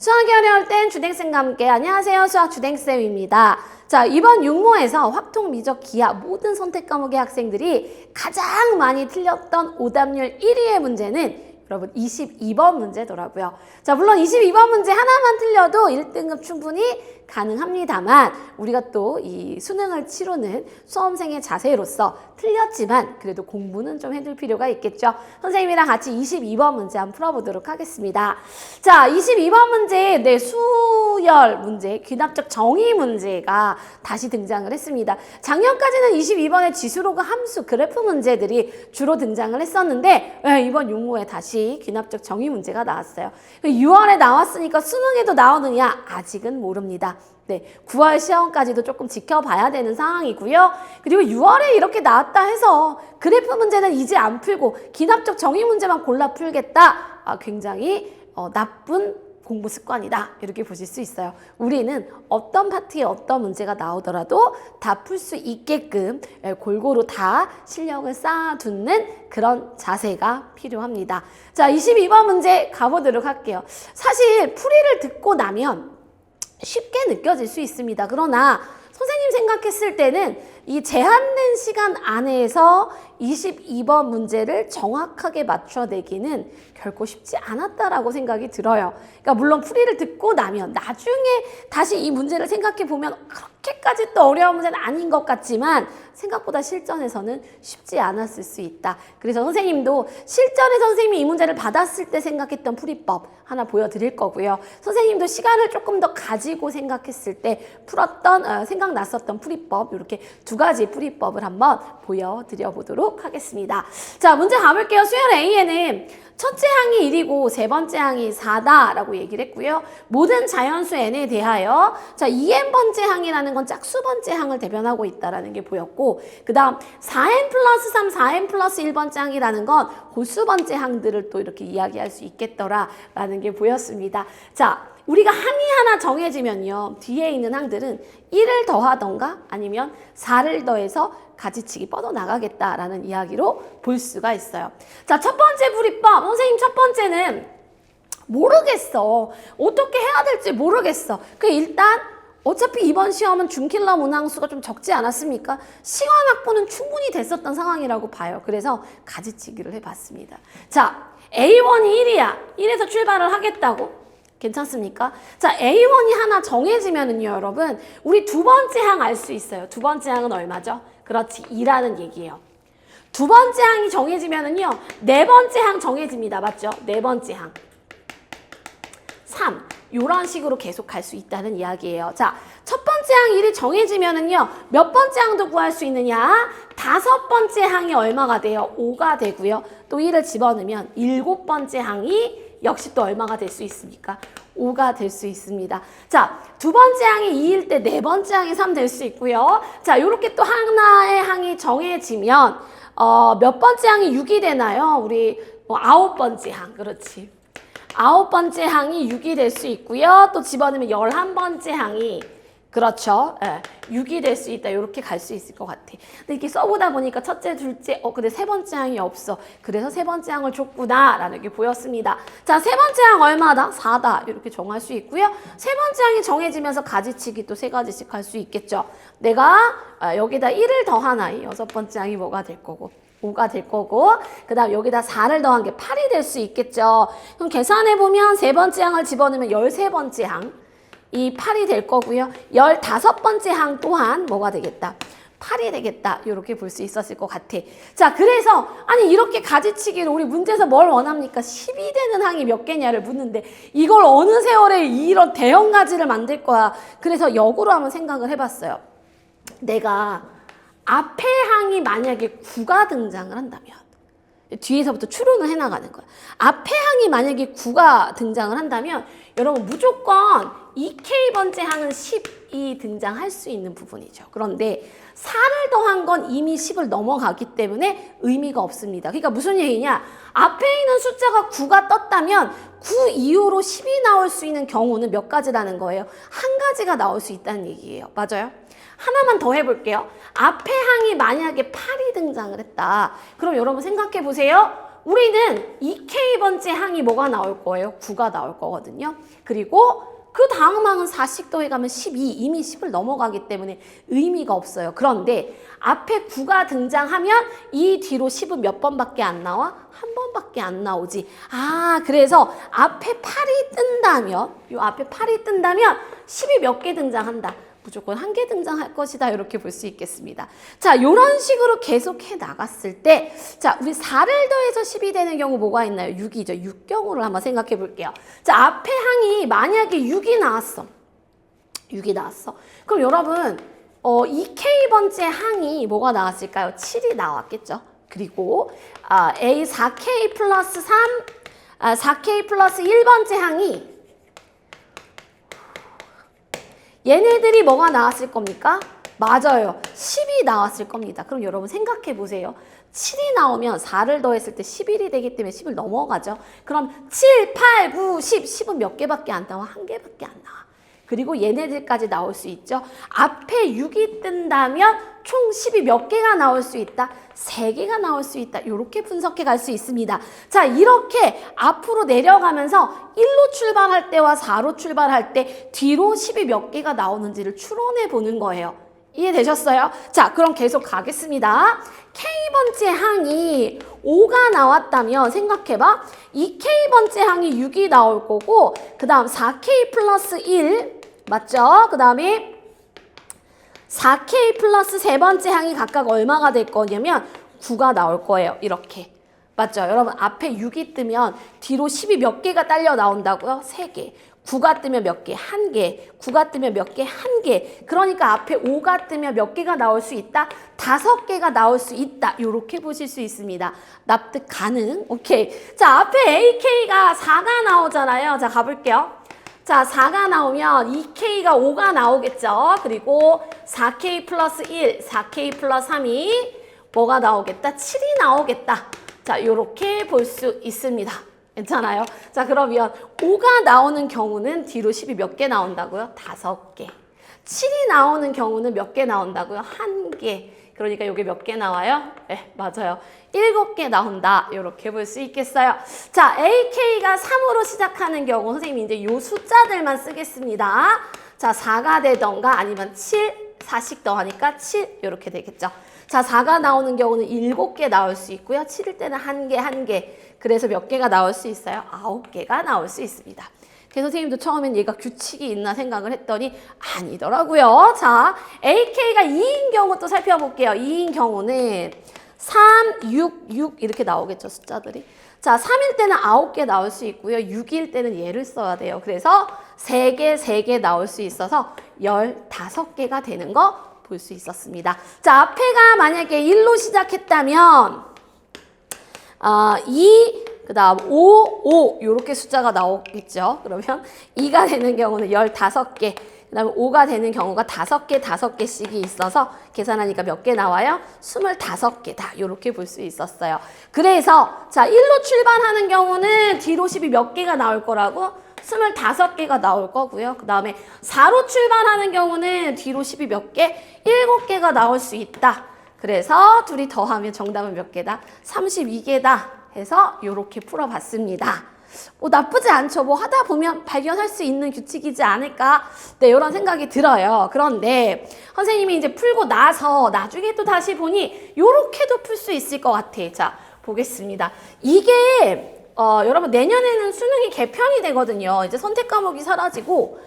수학이 어려울 땐 주댕쌤과 함께. 안녕하세요, 수학 주댕쌤입니다. 자, 이번 육모에서 확통, 미적, 기하 모든 선택 과목의 학생들이 가장 많이 틀렸던 오답률 1위의 문제는 여러분 22번 문제더라고요. 자, 물론 22번 문제 하나만 틀려도 1등급 충분히 가능합니다만 우리가 또 이 수능을 치르는 수험생의 자세로서 틀렸지만 그래도 공부는 좀 해둘 필요가 있겠죠. 선생님이랑 같이 22번 문제 한번 풀어보도록 하겠습니다. 자, 22번 문제, 수열 문제, 귀납적 정의 문제가 다시 등장을 했습니다. 작년까지는 22번의 지수로그 함수, 그래프 문제들이 주로 등장을 했었는데 이번 육모에 다시 귀납적 정의 문제가 나왔어요. 6월에 나왔으니까 수능에도 나오느냐? 아직은 모릅니다. 9월 시험까지도 조금 지켜봐야 되는 상황이고요. 그리고 6월에 이렇게 나왔다 해서 그래프 문제는 이제 안 풀고 귀납적 정의 문제만 골라 풀겠다. 굉장히 나쁜 공부 습관이다. 이렇게 보실 수 있어요. 우리는 어떤 파트에 어떤 문제가 나오더라도 다 풀 수 있게끔 골고루 다 실력을 쌓아두는 그런 자세가 필요합니다. 자, 22번 문제 가보도록 할게요. 사실 풀이를 듣고 나면 쉽게 느껴질 수 있습니다. 그러나 선생님 생각했을 때는 이 제한된 시간 안에서 22번 문제를 정확하게 맞춰내기는 결코 쉽지 않았다라고 생각이 들어요. 그러니까 물론 풀이를 듣고 나면 나중에 다시 이 문제를 생각해 보면 그렇게까지 또 어려운 문제는 아닌 것 같지만 생각보다 실전에서는 쉽지 않았을 수 있다. 그래서 선생님도 실전에 선생님이 이 문제를 받았을 때 생각했던 풀이법 하나 보여드릴 거고요. 선생님도 시간을 조금 더 가지고 생각했을 때 풀었던 생각났었던 풀이법, 이렇게 두 가지 풀이법을 한번 보여드려 보도록 하겠습니다. 자, 문제 가볼게요. 수열 A에는 첫째 항이 1이고 세 번째 항이 4다라고 얘기를 했고요. 모든 자연수 N에 대하여 자, 2n번째 항이라는 건 짝수 번째 항을 대변하고 있다라는 게 보였고, 그 다음 4n 플러스 3, 4n 플러스 1번째 항이라는 건 홀수 번째 항들을 또 이렇게 이야기할 수 있겠더라라는 게 보였습니다. 자, 우리가 항이 하나 정해지면요, 뒤에 있는 항들은 1을 더하던가 아니면 4를 더해서 가지치기 뻗어나가겠다라는 이야기로 볼 수가 있어요. 자, 첫 번째 풀이법. 선생님, 첫 번째는 모르겠어. 어떻게 해야 될지 모르겠어. 일단 어차피 이번 시험은 준킬러 문항수가 좀 적지 않았습니까? 시간 확보는 충분히 됐었던 상황이라고 봐요. 그래서 가지치기를 해봤습니다. 자, A1이 1이야. 1에서 출발을 하겠다고? 괜찮습니까? 자, A1이 하나 정해지면은요, 여러분, 우리 두 번째 항 알 수 있어요. 두 번째 항은 얼마죠? 그렇지, 2라는 얘기예요. 두 번째 항이 정해지면은요, 네 번째 항 정해집니다. 맞죠? 네 번째 항. 3. 이런 식으로 계속 갈 수 있다는 이야기예요. 자, 첫 번째 항 1이 정해지면은요, 몇 번째 항도 구할 수 있느냐? 다섯 번째 항이 얼마가 돼요? 5가 되고요. 또 1을 집어넣으면 일곱 번째 항이 역시 또 얼마가 될 수 있습니까? 5가 될 수 있습니다. 자, 두 번째 항이 2일 때 네 번째 항이 3 될 수 있고요. 자, 이렇게 또 하나의 항이 정해지면 몇 번째 항이 6이 되나요? 우리 아홉 번째 항, 그렇지. 아홉 번째 항이 6이 될 수 있고요. 또 집어넣으면 11번째 항이 그렇죠. 6이 될 수 있다. 이렇게 갈 수 있을 것 같아. 근데 이렇게 써보다 보니까 첫째, 둘째, 근데 세 번째 항이 없어. 그래서 세 번째 항을 줬구나. 라는 게 보였습니다. 자, 세 번째 항 얼마다? 4다. 이렇게 정할 수 있고요. 세 번째 항이 정해지면서 가지치기 또 세 가지씩 할 수 있겠죠. 내가 여기다 1을 더하나, 여섯 번째 항이 뭐가 될 거고. 5가 될 거고, 그 다음 여기다 4를 더한 게 8이 될 수 있겠죠. 그럼 계산해보면 세 번째 항을 집어넣으면 13번째 항. 이 8이 될 거고요. 15번째 항 또한 뭐가 되겠다? 8이 되겠다. 이렇게 볼 수 있었을 것 같아. 자, 그래서 아니 이렇게 가지치기를 우리 문제에서 뭘 원합니까? 10이 되는 항이 몇 개냐를 묻는데 이걸 어느 세월에 이런 대형 가지를 만들 거야. 그래서 역으로 한번 생각을 해봤어요. 내가 앞에 항이 만약에 9가 등장을 한다면 뒤에서부터 추론을 해나가는 거야. 앞에 항이 만약에 9가 등장을 한다면 여러분 무조건 2K번째 항은 10이 등장할 수 있는 부분이죠. 그런데 4를 더한 건 이미 10을 넘어가기 때문에 의미가 없습니다. 그러니까 무슨 얘기냐? 앞에 있는 숫자가 9가 떴다면 9 이후로 10이 나올 수 있는 경우는 몇 가지라는 거예요? 한 가지가 나올 수 있다는 얘기예요. 맞아요? 하나만 더 해볼게요. 앞에 항이 만약에 8이 등장을 했다. 그럼 여러분 생각해 보세요. 우리는 2K번째 항이 뭐가 나올 거예요? 9가 나올 거거든요. 그리고 그 다음 항은 4씩 더해가면 12, 이미 10을 넘어가기 때문에 의미가 없어요. 그런데 앞에 9가 등장하면 이 뒤로 10은 몇 번밖에 안 나와? 한 번밖에 안 나오지. 아, 그래서 앞에 8이 뜬다면, 요 앞에 8이 뜬다면 10이 몇 개 등장한다. 무조건 한 개 등장할 것이다. 이렇게 볼 수 있겠습니다. 자, 요런 식으로 계속해 나갔을 때, 자, 우리 4를 더해서 10이 되는 경우 뭐가 있나요? 6이죠. 6경우를 한번 생각해 볼게요. 자, 앞에 항이 만약에 6이 나왔어. 6이 나왔어. 그럼 여러분, 2K번째 항이 뭐가 나왔을까요? 7이 나왔겠죠. 그리고, A 4K 플러스 3, 4K 플러스 1번째 항이 얘네들이 뭐가 나왔을 겁니까? 맞아요. 10이 나왔을 겁니다. 그럼 여러분 생각해 보세요. 7이 나오면 4를 더했을 때 11이 되기 때문에 10을 넘어가죠. 그럼 7, 8, 9, 10, 10은 몇 개밖에 안 나와? 한 개밖에 안 나와. 그리고 얘네들까지 나올 수 있죠. 앞에 6이 뜬다면 총 10이 몇 개가 나올 수 있다? 3개가 나올 수 있다. 이렇게 분석해 갈 수 있습니다. 자, 이렇게 앞으로 내려가면서 1로 출발할 때와 4로 출발할 때 뒤로 10이 몇 개가 나오는지를 추론해 보는 거예요. 이해되셨어요? 자, 그럼 계속 가겠습니다. K번째 항이 5가 나왔다면 생각해봐. 2K번째 항이 6이 나올 거고 그 다음 4K 플러스 1 맞죠? 그 다음에 4K 플러스 세 번째 항이 각각 얼마가 될 거냐면 9가 나올 거예요. 이렇게. 맞죠? 여러분 앞에 6이 뜨면 뒤로 10이 몇 개가 딸려 나온다고요? 3개. 9가 뜨면 몇 개? 1개. 9가 뜨면 몇 개? 1개. 그러니까 앞에 5가 뜨면 몇 개가 나올 수 있다? 5개가 나올 수 있다. 이렇게 보실 수 있습니다. 납득 가능? 오케이. 자, 앞에 AK가 4가 나오잖아요. 자, 가볼게요. 자, 4가 나오면 2K가 5가 나오겠죠. 그리고 4K 플러스 1, 4K 플러스 3이 뭐가 나오겠다? 7이 나오겠다. 자, 이렇게 볼 수 있습니다. 괜찮아요? 자, 그러면 5가 나오는 경우는 뒤로 10이 몇 개 나온다고요? 5개. 7이 나오는 경우는 몇 개 나온다고요? 1개. 그러니까 이게 몇 개 나와요? 네, 맞아요. 7개 나온다. 이렇게 볼 수 있겠어요. 자, AK가 3으로 시작하는 경우 선생님이 이제 요 숫자들만 쓰겠습니다. 자, 4가 되던가 아니면 7, 4씩 더하니까 7 이렇게 되겠죠. 자, 4가 나오는 경우는 7개 나올 수 있고요. 7일 때는 1개, 1개. 그래서 몇 개가 나올 수 있어요? 9개가 나올 수 있습니다. 그래서 선생님도 처음엔 얘가 규칙이 있나 생각을 했더니 아니더라고요. 자, AK가 2인 경우 또 살펴볼게요. 2인 경우는 3, 6, 6 이렇게 나오겠죠, 숫자들이. 자, 3일 때는 9개 나올 수 있고요. 6일 때는 얘를 써야 돼요. 그래서 3개, 3개 나올 수 있어서 15개가 되는 거 볼 수 있었습니다. 자, 앞에가 만약에 1로 시작했다면 2, 그 다음 5, 5 이렇게 숫자가 나오겠죠. 그러면 2가 되는 경우는 15개, 그 다음에 5가 되는 경우가 5개, 5개씩이 있어서 계산하니까 몇 개 나와요? 25개다. 이렇게 볼 수 있었어요. 그래서 자 1로 출발하는 경우는 뒤로 10이 몇 개가 나올 거라고? 25개가 나올 거고요. 그 다음에 4로 출발하는 경우는 뒤로 10이 몇 개? 7개가 나올 수 있다. 그래서 둘이 더하면 정답은 몇 개다? 32개다 해서 이렇게 풀어봤습니다. 나쁘지 않죠. 뭐 하다 보면 발견할 수 있는 규칙이지 않을까? 네, 이런 생각이 들어요. 그런데 선생님이 이제 풀고 나서 나중에 또 다시 보니 이렇게도 풀 수 있을 것 같아. 자, 보겠습니다. 이게 여러분 내년에는 수능이 개편이 되거든요. 이제 선택 과목이 사라지고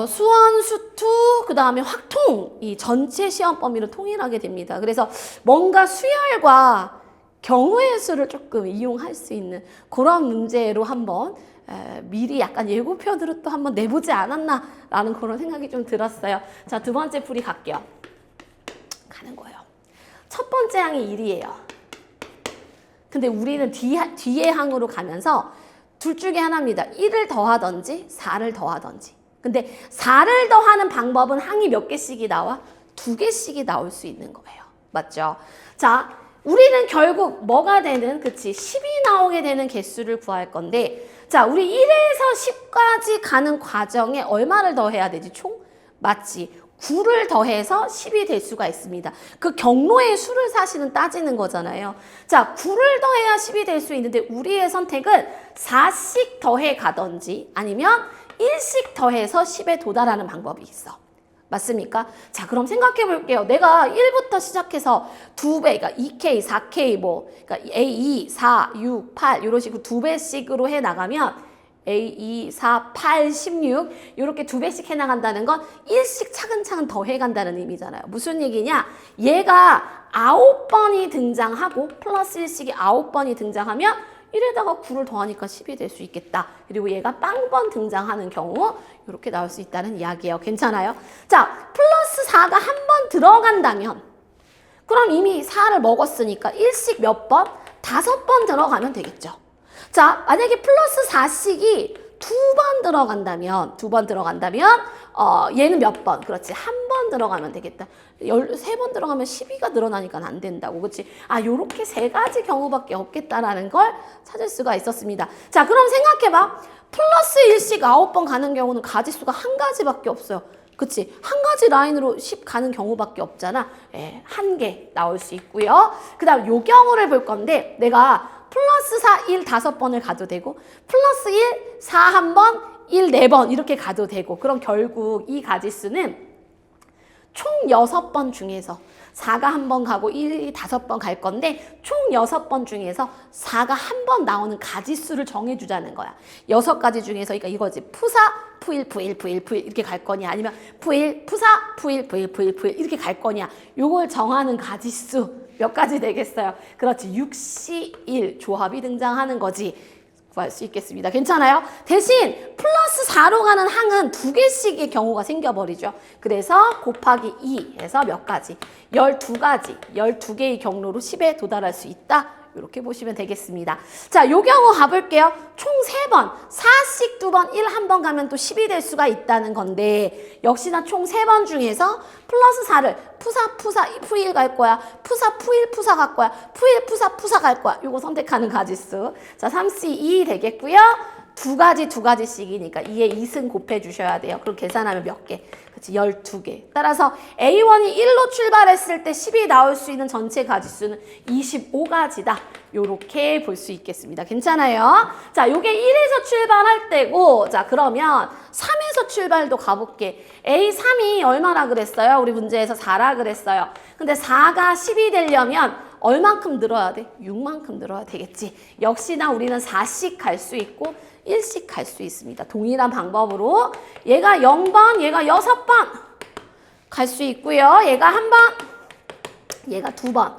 수원, 수투, 그 다음에 확통 이 전체 시험 범위로 통일하게 됩니다. 그래서 뭔가 수열과 경우의 수를 조금 이용할 수 있는 그런 문제로 한번 미리 약간 예고편으로 또 한번 내보지 않았나라는 그런 생각이 좀 들었어요. 자, 두 번째 풀이 갈게요. 가는 거예요. 첫 번째 항이 1이에요. 근데 우리는 뒤에 항으로 가면서 둘 중에 하나입니다. 1을 더하든지 4를 더하든지. 근데 4를 더하는 방법은 항이 몇 개씩이 나와? 2개씩이 나올 수 있는 거예요. 맞죠? 자, 우리는 결국 뭐가 되는, 그치? 10이 나오게 되는 개수를 구할 건데, 자, 우리 1에서 10까지 가는 과정에 얼마를 더해야 되지? 총? 맞지? 9를 더해서 10이 될 수가 있습니다. 그 경로의 수를 사실은 따지는 거잖아요. 자, 9를 더해야 10이 될 수 있는데 우리의 선택은 4씩 더해 가든지 아니면 1씩 더해서 10에 도달하는 방법이 있어. 맞습니까? 자, 그럼 생각해 볼게요. 내가 1부터 시작해서 2배, 그러니까 2K, 4K 그러니까 A2, 4, 6, 8 이런 식으로 2배씩으로 해 나가면 A2, 4, 8, 16 이렇게 2배씩 해나간다는 건 1씩 차근차근 더 해간다는 의미잖아요. 무슨 얘기냐? 얘가 9번이 등장하고 플러스 1씩이 9번이 등장하면 1에다가 9를 더하니까 10이 될 수 있겠다. 그리고 얘가 빵번 등장하는 경우 이렇게 나올 수 있다는 이야기예요. 괜찮아요? 자, 플러스 4가 한 번 들어간다면 그럼 이미 4를 먹었으니까 1씩 몇 번? 5번 들어가면 되겠죠. 자, 만약에 플러스 4씩이 2번 들어간다면 얘는 몇 번? 그렇지. 한 번 들어가면 되겠다. 13번 들어가면 12가 늘어나니까 안 된다고. 그렇지? 아, 요렇게 3가지 경우밖에 없겠다라는 걸 찾을 수가 있었습니다. 자, 그럼 생각해봐. 플러스 1씩 9번 가는 경우는 가지수가 한 가지밖에 없어요. 그치? 한 가지 라인으로 10 가는 경우밖에 없잖아. 예, 한 개 나올 수 있고요. 그 다음 요 경우를 볼 건데 내가 플러스 4, 1 5번을 가도 되고 플러스 1, 4 1번, 1 4번 이렇게 가도 되고 그럼 결국 이 가지수는 총 6번 중에서 4가 한 번 가고 1이 5번 갈 건데 총 6번 중에서 4가 한 번 나오는 가지수를 정해주자는 거야. 6가지 중에서 그러니까 이거지. 푸사, 푸일, 푸일, 푸일, 푸일 이렇게 갈 거냐 아니면 푸일, 푸사, 푸일, 푸일, 푸일, 푸일 이렇게 갈 거냐. 요걸 정하는 가지수 몇 가지 되겠어요? 그렇지. 6C1 조합이 등장하는 거지. 구할 수 있겠습니다. 괜찮아요? 대신 플러스 4로 가는 항은 2개씩의 경우가 생겨버리죠. 그래서 곱하기 2 해서 몇 가지? 12가지, 12개의 경로로 10에 도달할 수 있다. 이렇게 보시면 되겠습니다. 자, 요 경우 가볼게요. 총 3번, 4씩 2번, 1 한 번 가면 또 10이 될 수가 있다는 건데 역시나 총 3번 중에서 플러스 4를 푸사, 푸일 갈 거야. 푸사, 푸일, 푸사 갈 거야. 푸일, 푸사 갈 거야. 요거 선택하는 가지수. 자, 3C2 되겠고요. 2가지씩이니까 2에 2승 곱해 주셔야 돼요. 그럼 계산하면 몇 개? 그치, 12개. 따라서 A1이 1로 출발했을 때 10이 나올 수 있는 전체 가지수는 25가지다. 요렇게 볼 수 있겠습니다. 괜찮아요? 자, 요게 1에서 출발할 때고, 자, 그러면 3에서 출발도 가볼게. A3이 얼마나 그랬어요? 우리 문제에서 4라 그랬어요. 근데 4가 10이 되려면 얼만큼 늘어야 돼? 6만큼 늘어야 되겠지. 역시나 우리는 4씩 갈 수 있고 1씩 갈 수 있습니다. 동일한 방법으로 얘가 0번, 얘가 6번 갈 수 있고요. 얘가 1번, 얘가 2번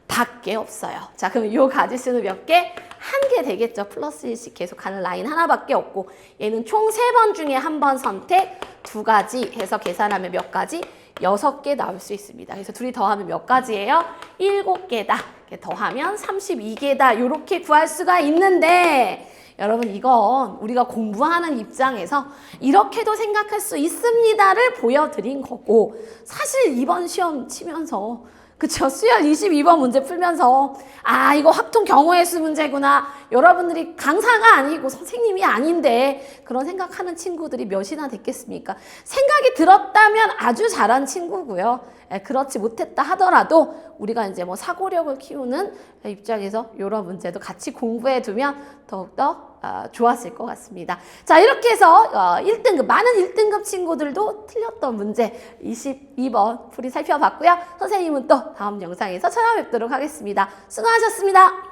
밖에 없어요. 자, 그럼 요 가지수는 몇 개? 한 개 되겠죠. 플러스 1씩 계속 가는 라인 하나밖에 없고 얘는 총 3번 중에 한 번 선택 2가지 해서 계산하면 몇 가지? 6개 나올 수 있습니다. 그래서 둘이 더하면 몇 가지예요? 7개다. 더하면 32개다. 이렇게 구할 수가 있는데 여러분 이건 우리가 공부하는 입장에서 이렇게도 생각할 수 있습니다를 보여드린 거고 사실 이번 시험 치면서 그쵸? 수열 22번 문제 풀면서 아 이거 확통 경우의 수 문제구나. 여러분들이 강사가 아니고 선생님이 아닌데 그런 생각하는 친구들이 몇이나 됐겠습니까? 생각이 들었다면 아주 잘한 친구고요. 그렇지 못했다 하더라도 우리가 이제 뭐 사고력을 키우는 입장에서 이런 문제도 같이 공부해 두면 더욱더 좋았을 것 같습니다. 자, 이렇게 해서 1등급, 많은 1등급 친구들도 틀렸던 문제 22번 풀이 살펴봤고요. 선생님은 또 다음 영상에서 찾아뵙도록 하겠습니다. 수고하셨습니다.